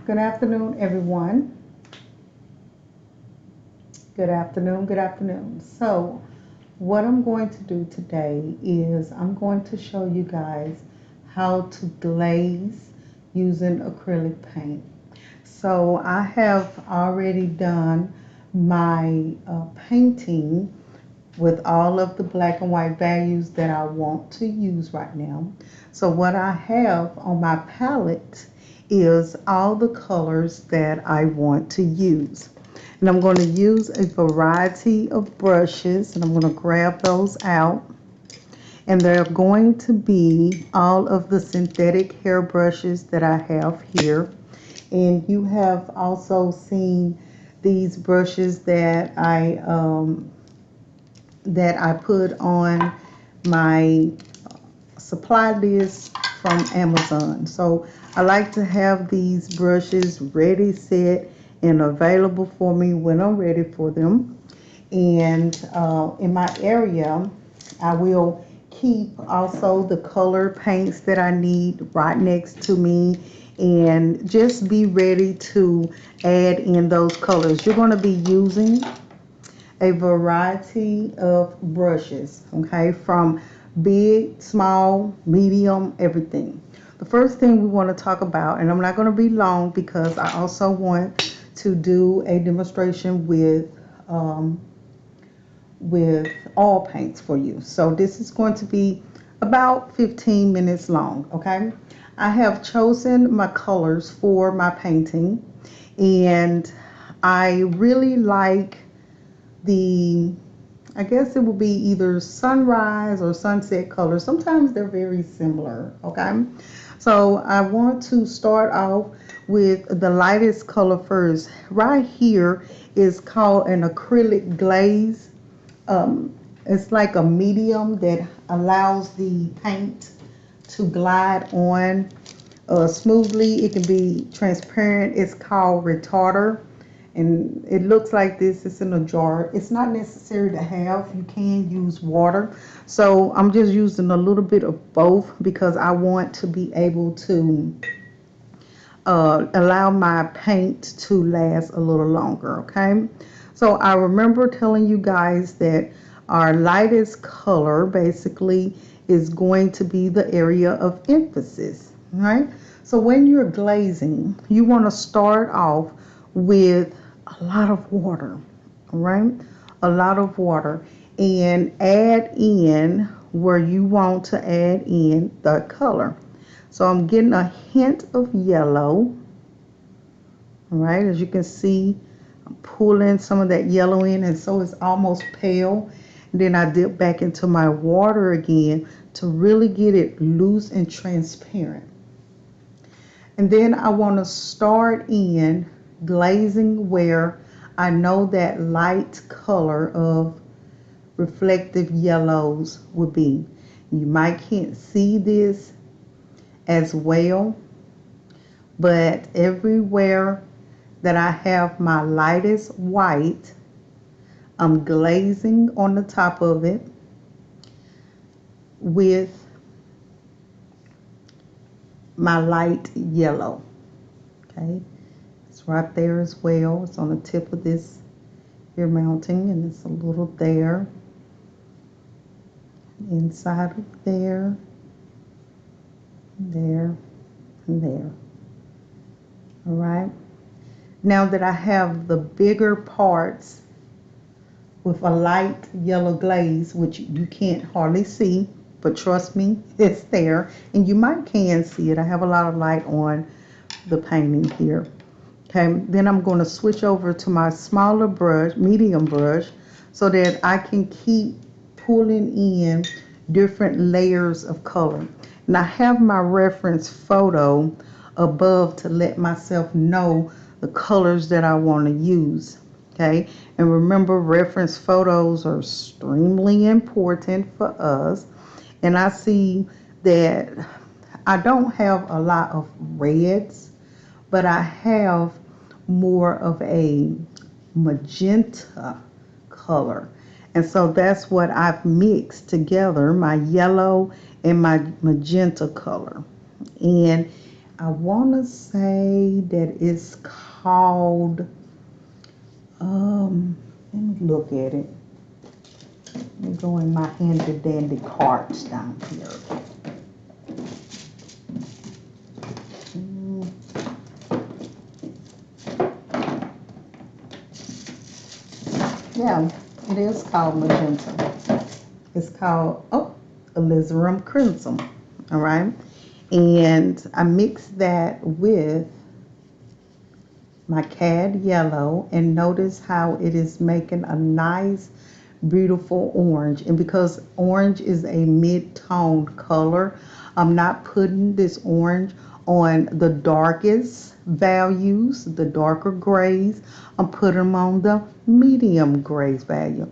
Good afternoon, everyone. Good afternoon, good afternoon. So, what I'm going to do today is I'm going to show you guys how to glaze using acrylic paint. So, I have already done my painting with all of the black and white values that I want to use right now. So what I have on my palette is all the colors that I want to use. And I'm going to use a variety of brushes, and I'm going to grab those out. And they're going to be all of the synthetic hair brushes that I have here. And you have also seen these brushes that I put on my supply list from Amazon. So I like to have these brushes ready, set, and available for me when I'm ready for them. And in my area, I will keep also the color paints that I need right next to me, and just be ready to add in those colors. You're going to be using a variety of brushes, okay, from big, small, medium, everything. The first thing we want to talk about, and I'm not going to be long because I also want to do a demonstration with oil paints for you. So this is going to be about 15 minutes long, okay? I have chosen my colors for my painting, and I really like I guess it will be either sunrise or sunset colors. Sometimes they're very similar, okay? So I want to start off with the lightest color first. Right here is called an acrylic glaze. It's like a medium that allows the paint to glide on smoothly. It can be transparent. It's called retarder, and it looks like this. It's in a jar. It's not necessary to have. You can use water. So I'm just using a little bit of both because I want to be able to allow my paint to last a little longer, okay? So I remember telling you guys that our lightest color basically is going to be the area of emphasis, right? So when you're glazing, you want to start off with a lot of water, right? A lot of water, and add in where you want to add in the color. So I'm getting a hint of yellow, all right? As you can see, I'm pulling some of that yellow in, and so it's almost pale. And then I dip back into my water again to really get it loose and transparent. And then I want to start in glazing where I know that light color of reflective yellows would be. You might can't see this as well, but everywhere that I have my lightest white, I'm glazing on the top of it with my light yellow, okay? It's right there as well. It's on the tip of this here mounting, and it's a little there, inside of there, there, and there. All right. Now that I have the bigger parts with a light yellow glaze, which you can't hardly see, but trust me, it's there, and you might can see it. I have a lot of light on the painting here. Okay, then I'm going to switch over to my smaller brush, medium brush, so that I can keep pulling in different layers of color. And I have my reference photo above to let myself know the colors that I want to use. Okay, and remember, reference photos are extremely important for us. And I see that I don't have a lot of reds, but I have more of a magenta color. And so that's what I've mixed together, my yellow and my magenta color. And I want to say that it's called, let me look at it. Let me go in my handy dandy cards down here. Yeah, it is called magenta. It's called, oh, alizarin crimson. All right. And I mixed that with my cad yellow, and notice how it is making a nice beautiful orange. And because orange is a mid-tone color, I'm not putting this orange on the darkest values, the darker grays. I'm putting them on the medium grays value.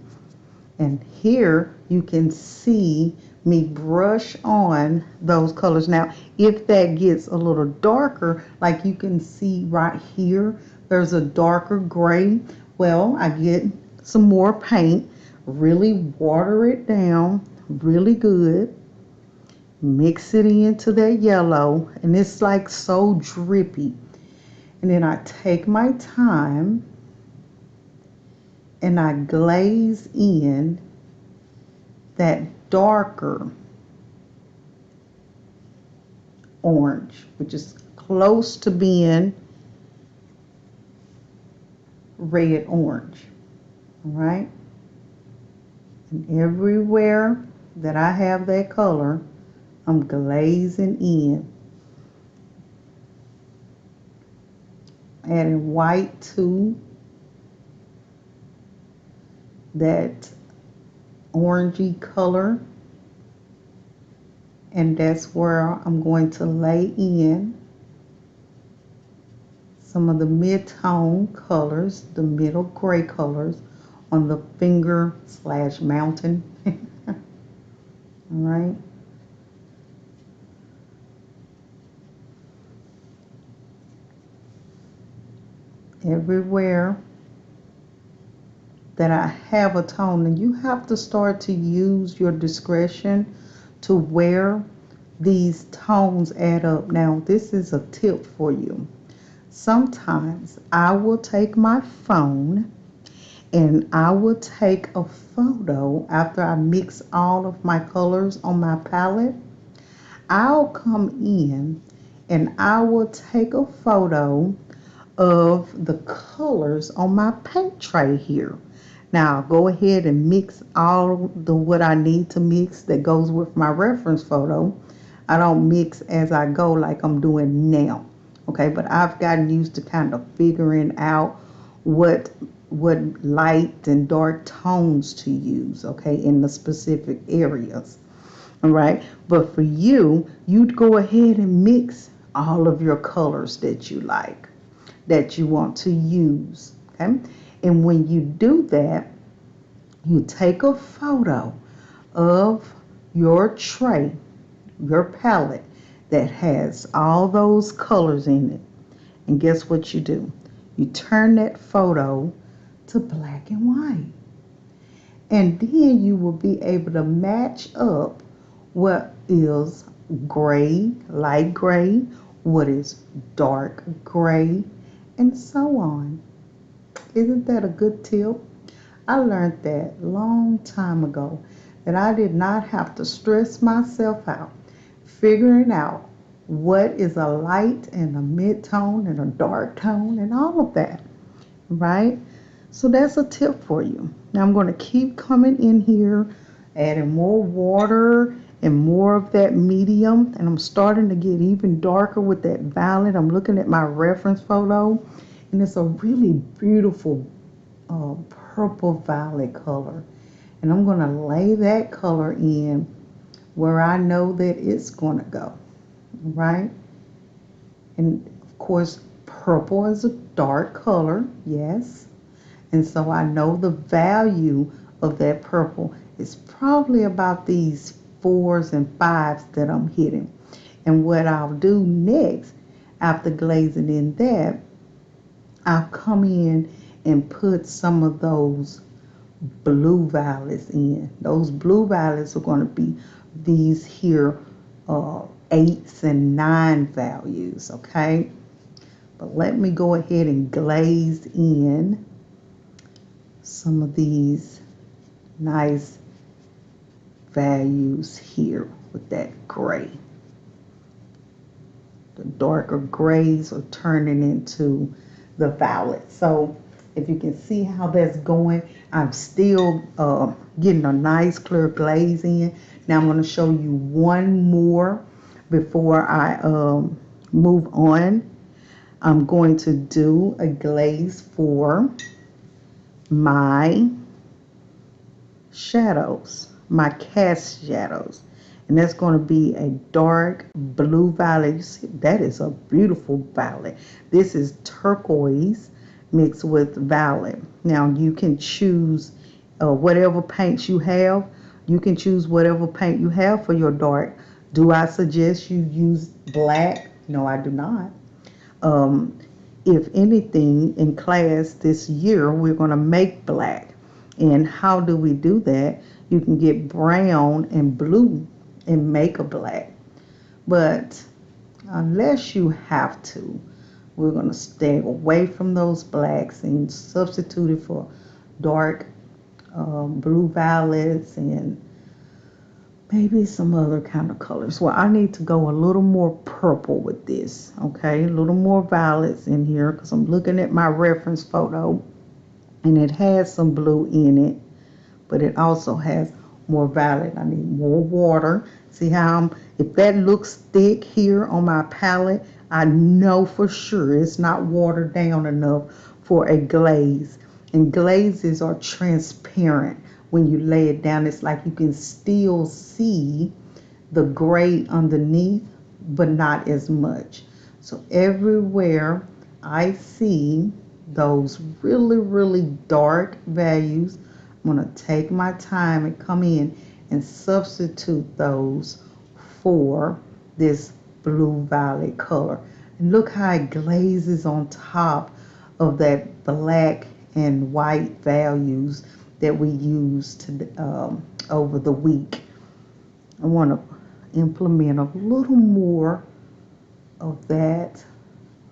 And here you can see me brush on those colors. Now, if that gets a little darker, like you can see right here, there's a darker gray. Well, I get some more paint, really water it down really good, mix it into that yellow, and it's like so drippy. And then I take my time and I glaze in that darker orange, which is close to being red orange. All right, and everywhere that I have that color, I'm glazing in, adding white to that orangey color, and that's where I'm going to lay in some of the mid-tone colors, the middle gray colors on the finger slash mountain. All right. Everywhere that I have a tone, and you have to start to use your discretion to where these tones add up. Now, this is a tip for you. Sometimes I will take my phone and I will take a photo after I mix all of my colors on my palette. I'll come in and I will take a photo of the colors on my paint tray here. Now I'll go ahead and mix all the what I need to mix that goes with my reference photo. I don't mix as I go like I'm doing now. Okay, but I've gotten used to kind of figuring out what light and dark tones to use, okay, in the specific areas. All right, but for you, you'd go ahead and mix all of your colors that you like, that you want to use, okay? And when you do that, you take a photo of your tray, your palette that has all those colors in it. And guess what you do? You turn that photo to black and white. And then you will be able to match up what is gray, light gray, what is dark gray, and so on. Isn't that a good tip? I learned that long time ago, that I did not have to stress myself out figuring out what is a light and a mid-tone and a dark tone and all of that, right? So that's a tip for you. Now I'm going to keep coming in here, adding more water and more of that medium, and I'm starting to get even darker with that violet. I'm looking at my reference photo, and it's a really beautiful purple violet color, and I'm going to lay that color in where I know that it's going to go, right? And of course, purple is a dark color, yes, and so I know the value of that purple is probably about these 4s and 5s that I'm hitting. And what I'll do next, after glazing in that, I'll come in and put some of those blue violets in. Those blue violets are going to be these here 8s and 9 values, okay? But let me go ahead and glaze in some of these nice values here with that gray. The darker grays are turning into the violet. So if you can see how that's going, I'm still getting a nice clear glaze in. Now I'm going to show you one more before I move on. I'm going to do a glaze for my shadows, my cast shadows. And that's going to be a dark blue violet. You see, that is a beautiful violet. This is turquoise mixed with violet. Now you can choose whatever paints you have. You can choose whatever paint you have for your dark. Do I suggest you use black? No, I do not. If anything, in class this year, we're going to make black. And how do we do that? You can get brown and blue and make a black. But unless you have to, we're going to stay away from those blacks and substitute it for dark blue violets and maybe some other kind of colors. Well, I need to go a little more purple with this, okay? A little more violets in here because I'm looking at my reference photo and it has some blue in it, but it also has more violet. I need more water. See how if that looks thick here on my palette, I know for sure it's not watered down enough for a glaze. And glazes are transparent. When you lay it down, it's like you can still see the gray underneath, but not as much. So everywhere I see those really, really dark values, I'm going to take my time and come in and substitute those for this blue violet color. And look how it glazes on top of that black and white values that we used over the week. I want to implement a little more of that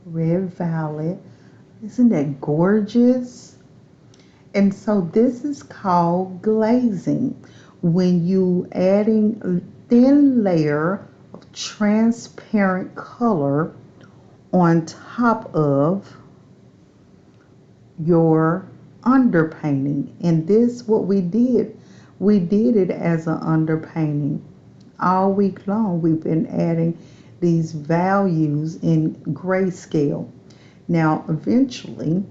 red violet. Isn't that gorgeous? And so this is called glazing. When you adding a thin layer of transparent color on top of your underpainting. And this, what we did it as an underpainting. All week long we've been adding these values in grayscale. Now eventually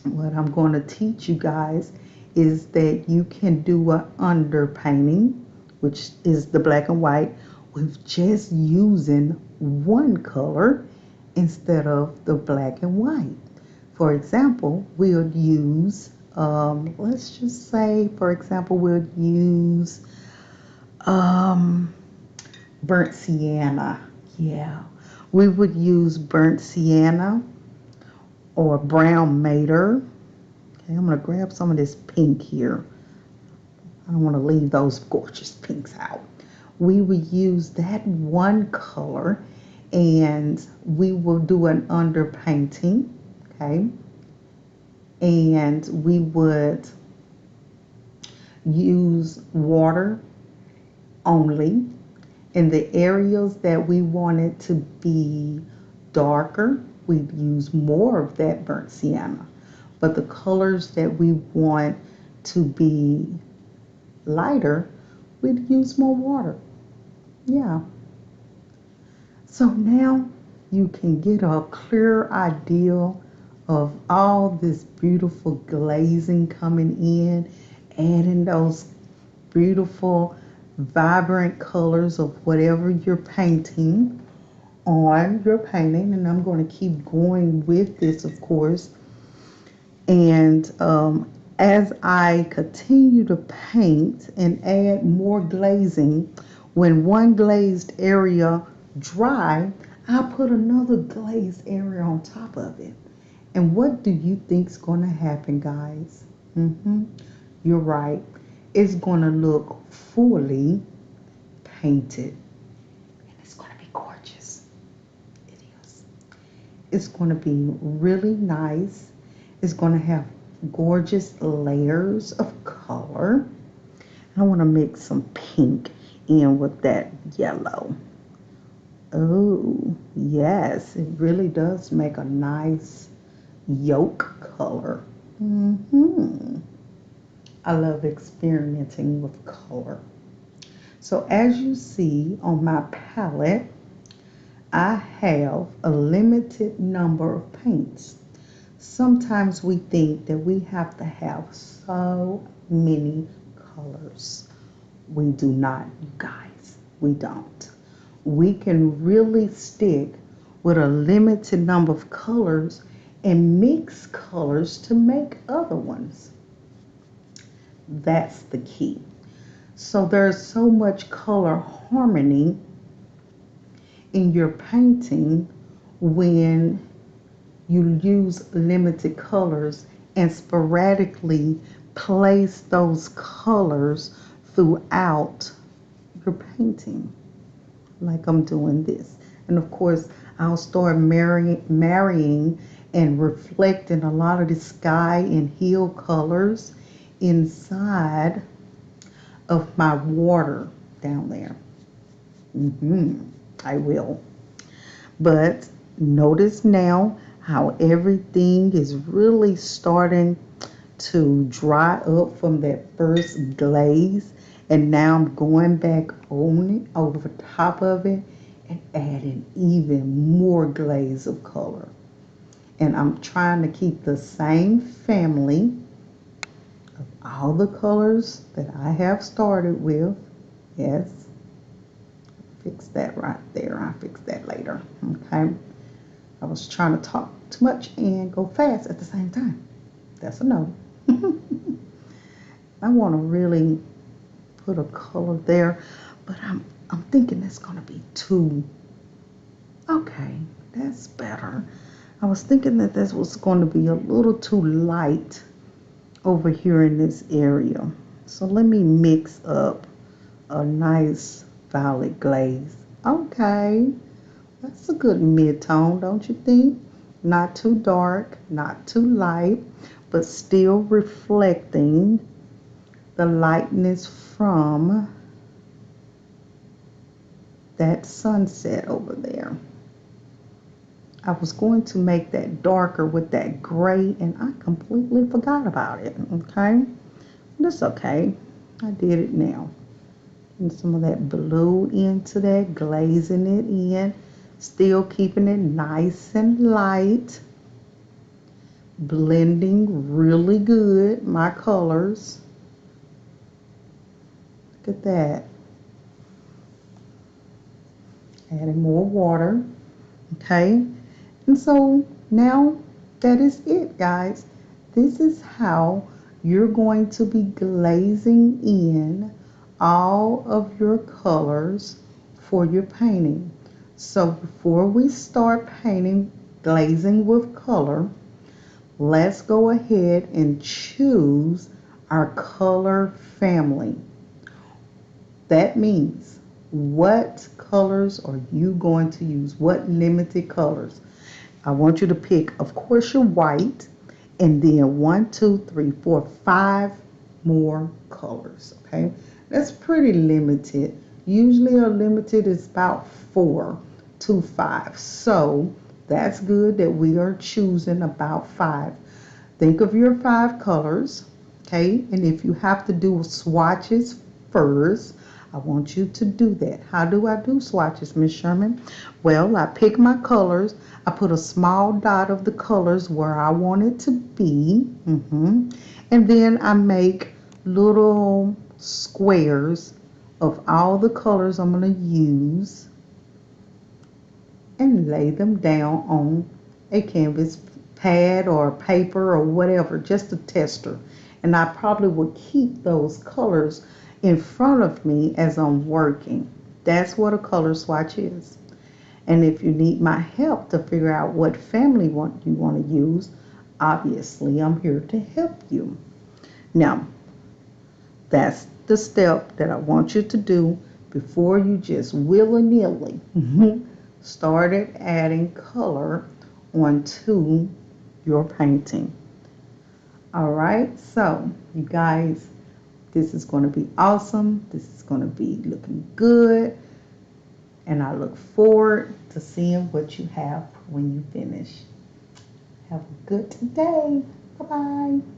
what I'm going to teach you guys is that you can do an underpainting, which is the black and white, with just using one color instead of the black and white. For example, we'll use, let's just say, for example, we'll use burnt sienna. Yeah, we would use burnt sienna or brown madder. Okay, I'm going to grab some of this pink here. I don't want to leave those gorgeous pinks out. We would use that one color and we will do an underpainting. Okay, and we would use water only in the areas that we wanted to be darker. We'd use more of that burnt sienna, but the colors that we want to be lighter, we'd use more water. Yeah. So now you can get a clear idea of all this beautiful glazing coming in, adding those beautiful vibrant colors of whatever you're painting on your painting. And I'm going to keep going with this, of course. And as I continue to paint and add more glazing, when one glazed area dry, I put another glazed area on top of it. And what do you think's going to happen, guys? You're right. It's going to look fully painted. And it's going to be is going to be really nice. It's going to have gorgeous layers of color. I want to mix some pink in with that yellow. Oh, yes, it really does make a nice yolk color. I love experimenting with color. So as you see on my palette, I have a limited number of paints. Sometimes we think that we have to have so many colors. We do not, you guys. We don't. We can really stick with a limited number of colors and mix colors to make other ones. That's the key. So there's so much color harmony in your painting when you use limited colors and sporadically place those colors throughout your painting, like I'm doing this. And of course, I'll start marrying and reflecting a lot of the sky and hill colors inside of my water down there. I will. But notice now how everything is really starting to dry up from that first glaze, and now I'm going back on it, over top of it, and adding even more glaze of color. And I'm trying to keep the same family of all the colors that I have started with. Yes, fix that right there. I'll fix that later. Okay, I was trying to talk too much and go fast at the same time. That's a no. I want to really put a color there, but I'm thinking it's gonna be too. Okay, that's better. I was thinking that this was going to be a little too light over here in this area. So let me mix up a nice violet glaze. Okay, that's a good mid-tone, don't you think? Not too dark, not too light, but still reflecting the lightness from that sunset over there. I was going to make that darker with that gray, and I completely forgot about it. Okay, that's okay. I did it now. And some of that blue into that, glazing it in, still keeping it nice and light, blending really good my colors. Look at that. Adding more water. Okay, and so now that is it, guys. This is how you're going to be glazing in all of your colors for your painting. So before we start painting, glazing with color, let's go ahead and choose our color family. That means, what colors are you going to use? What limited colors? I want you to pick, of course, your white, and then 1, 2, 3, 4, 5 more colors. Okay, that's pretty limited. Usually a limited is about 4 to 5. So that's good that we are choosing about 5. Think of your 5 colors. Okay, and if you have to do swatches first, I want you to do that. How do I do swatches, Miss Sherman? Well, I pick my colors. I put a small dot of the colors where I want it to be. And then I make little squares of all the colors I'm going to use and lay them down on a canvas pad or paper or whatever, just a tester. And I probably will keep those colors in front of me as I'm working. That's what a color swatch is. And if you need my help to figure out what family you want to use, obviously I'm here to help you. Now, that's the step that I want you to do before you just willy-nilly started adding color onto your painting. All right, so you guys, this is going to be awesome. This is going to be looking good. And I look forward to seeing what you have when you finish. Have a good day. Bye-bye.